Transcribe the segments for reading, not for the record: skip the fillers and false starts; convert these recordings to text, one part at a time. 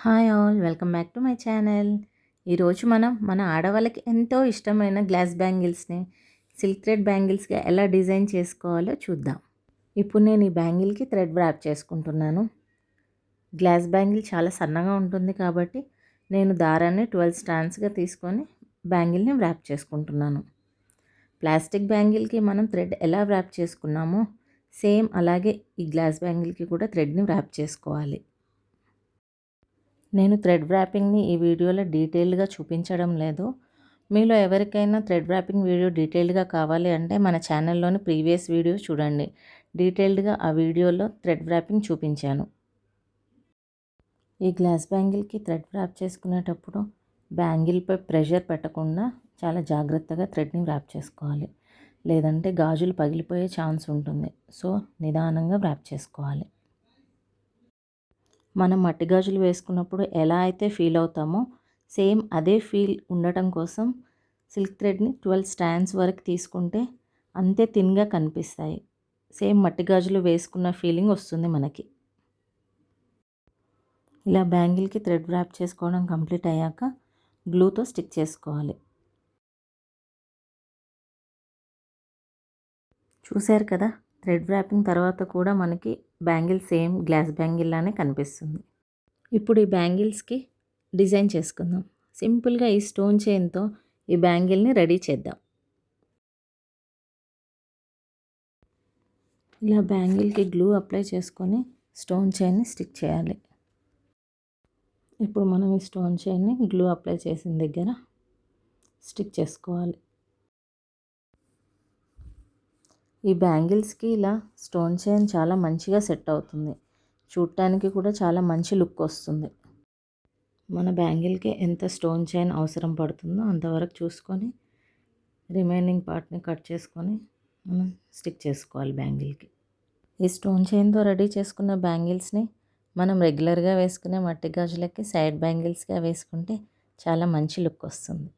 Hi all welcome back to my channel. ఈరోజు మనం మన ఆడవాళ్ళకి ఎంతో ఇష్టమైన గ్లాస్ బ్యాంగిల్స్ని సిల్క్ థ్రెడ్ బ్యాంగిల్స్గా ఎలా డిజైన్ చేసుకోవాలో చూద్దాం. ఇప్పుడు నేను ఈ బ్యాంగిల్కి థ్రెడ్ వ్రాప్ చేసుకుంటున్నాను. గ్లాస్ బ్యాంగిల్ చాలా సన్నగా ఉంటుంది కాబట్టి నేను దారాన్ని 12 స్ట్రాండ్స్గా తీసుకొని బ్యాంగిల్ని వ్రాప్ చేసుకుంటున్నాను. ప్లాస్టిక్ బ్యాంగిల్కి మనం థ్రెడ్ ఎలా వ్రాప్ చేసుకున్నామో సేమ్ అలాగే ఈ గ్లాస్ బ్యాంగిల్కి కూడా థ్రెడ్ని వ్రాప్ చేసుకోవాలి. నేను థ్రెడ్ వ్రాపింగ్ని ఈ వీడియోలో డీటెయిల్డ్గా చూపించడం లేదు. మీలో ఎవరికైనా థ్రెడ్ వ్రాపింగ్ వీడియో డీటెయిల్డ్గా కావాలి అంటే మన ఛానల్లోని ప్రీవియస్ వీడియో చూడండి. డీటెయిల్డ్గా ఆ వీడియోలో థ్రెడ్ వ్రాపింగ్ చూపించాను. ఈ గ్లాస్ బ్యాంగిల్కి థ్రెడ్ వ్రాప్ చేసుకునేటప్పుడు బ్యాంగిల్పై ప్రెషర్ పెట్టకుండా చాలా జాగ్రత్తగా థ్రెడ్ని వ్రాప్ చేసుకోవాలి. లేదంటే గాజులు పగిలిపోయే ఛాన్స్ ఉంటుంది. సో నిదానంగా వ్రాప్ చేసుకోవాలి. మనం మట్టి గాజులు వేసుకున్నప్పుడు ఎలా అయితే ఫీల్ అవుతామో సేమ్ అదే ఫీల్ ఉండటం కోసం సిల్క్ థ్రెడ్ని 12 స్ట్రాండ్స్ వరకు తీసుకుంటే అంతే థిన్గా కనిపిస్తాయి. సేమ్ మట్టి గాజులు వేసుకున్న ఫీలింగ్ వస్తుంది మనకి. ఇలా బ్యాంగిల్కి థ్రెడ్ వ్రాప్ చేసుకోవడం కంప్లీట్ అయ్యాక గ్లూతో స్టిక్ చేసుకోవాలి. చూశారు కదా, థ్రెడ్ వ్రాపింగ్ తర్వాత కూడా మనకి బ్యాంగిల్ సేమ్ గ్లాస్ బ్యాంగిల్ లానే కనిపిస్తుంది. ఇప్పుడు ఈ బ్యాంగిల్స్కి డిజైన్ చేసుకుందాం. సింపుల్గా ఈ స్టోన్ చైన్తో ఈ బ్యాంగిల్ని రెడీ చేద్దాం. ఇలా బ్యాంగిల్కి గ్లూ అప్లై చేసుకొని స్టోన్ చైన్ని స్టిక్ చేయాలి. ఇప్పుడు మనం ఈ స్టోన్ చైన్ని గ్లూ అప్లై చేసిన దగ్గర స్టిక్ చేసుకోవాలి. ఈ బ్యాంగిల్స్కి ఇలా స్టోన్ చైన్ చాలా మంచిగా సెట్ అవుతుంది. చూడటానికి కూడా చాలా మంచి లుక్ వస్తుంది. మన బ్యాంగిల్కి ఎంత స్టోన్ చైన్ అవసరం పడుతుందో అంతవరకు చూసుకొని రిమైనింగ్ పార్ట్ని కట్ చేసుకొని మనం స్టిక్ చేసుకోవాలి బ్యాంగిల్కి. ఈ స్టోన్ చైన్తో రెడీ చేసుకున్న బ్యాంగిల్స్ని మనం రెగ్యులర్గా వేసుకునే మట్టి గాజులకి సైడ్ బ్యాంగిల్స్గా వేసుకుంటే చాలా మంచి లుక్ వస్తుంది.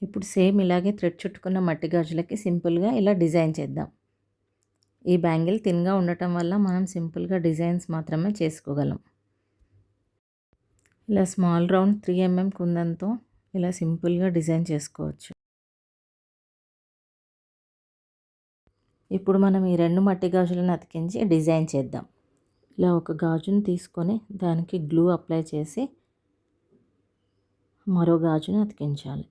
ఇప్పుడు సేమ్ ఇలాగే థ్రెడ్ చుట్టుకున్న మట్టి గాజులకి సింపుల్గా ఇలా డిజైన్ చేద్దాం. ఈ బ్యాంగిల్ థిన్గా ఉండటం వల్ల మనం సింపుల్గా డిజైన్స్ మాత్రమే చేసుకోగలం. ఇలా స్మాల్ రౌండ్ 3 mm కుందంతో ఇలా సింపుల్గా డిజైన్ చేసుకోవచ్చు. ఇప్పుడు మనం ఈ 2 మట్టి గాజులను అతికించి డిజైన్ చేద్దాం. ఇలా ఒక గాజును తీసుకొని దానికి గ్లూ అప్లై చేసి మరో గాజును అతికించాలి.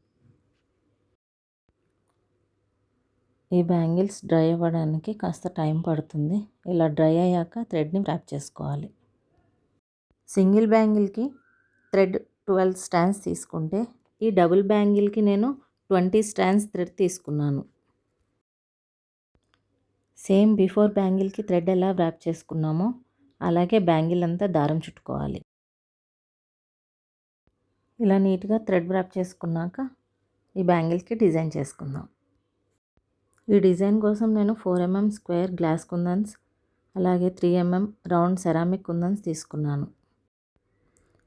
ఈ బ్యాంగిల్స్ డ్రై అవ్వడానికి కాస్త టైం పడుతుంది. ఇలా డ్రై అయ్యాక థ్రెడ్ని వ్రాప్ చేసుకోవాలి. సింగిల్ బ్యాంగిల్కి థ్రెడ్ 12 స్ట్రాండ్స్ తీసుకుంటే ఈ డబుల్ బ్యాంగిల్కి నేను 20 స్ట్రాండ్స్ థ్రెడ్ తీసుకున్నాను. సేమ్ బిఫోర్ బ్యాంగిల్కి థ్రెడ్ ఎలా వ్రాప్ చేసుకున్నామో అలాగే బ్యాంగిల్ అంతా దారం చుట్టుకోవాలి. ఇలా నీట్గా థ్రెడ్ వ్రాప్ చేసుకున్నాక ఈ బ్యాంగిల్కి డిజైన్ చేసుకుందాం. ఈ డిజైన్ కోసం నేను 4 mm స్క్వేర్ గ్లాస్ కుందన్స్ అలాగే 3 mm రౌండ్ సెరామిక్ కుందన్స్ తీసుకున్నాను.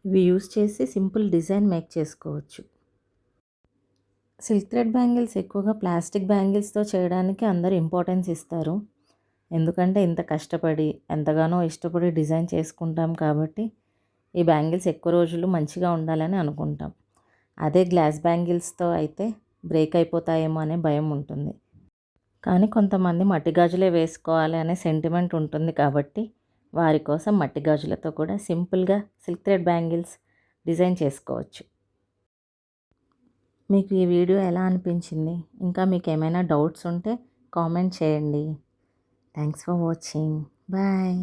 ఇవి యూస్ చేసి సింపుల్ డిజైన్ మేక్ చేసుకోవచ్చు. సిల్క్ థ్రెడ్ బ్యాంగిల్స్ ఎక్కువగా ప్లాస్టిక్ బ్యాంగిల్స్తో చేయడానికి అందరూ ఇంపార్టెన్స్ ఇస్తారు. ఎందుకంటే ఇంత కష్టపడి ఎంతగానో ఇష్టపడి డిజైన్ చేసుకుంటాం కాబట్టి ఈ బ్యాంగిల్స్ ఎక్కువ రోజులు మంచిగా ఉండాలని అనుకుంటాం. అదే గ్లాస్ బ్యాంగిల్స్తో అయితే బ్రేక్ అయిపోతాయేమో అనే భయం ఉంటుంది. కానీ కొంతమంది మట్టి గాజులే వేసుకోవాలి అనే సెంటిమెంట్ ఉంటుంది కాబట్టి వారి కోసం మట్టి గాజులతో కూడా సింపుల్గా సిల్క్ థ్రెడ్ బ్యాంగిల్స్ డిజైన్ చేసుకోవచ్చు. మీకు ఈ వీడియో ఎలా అనిపించింది? ఇంకా మీకు ఏమైనా డౌట్స్ ఉంటే కామెంట్ చేయండి. Thanks for watching. బాయ్.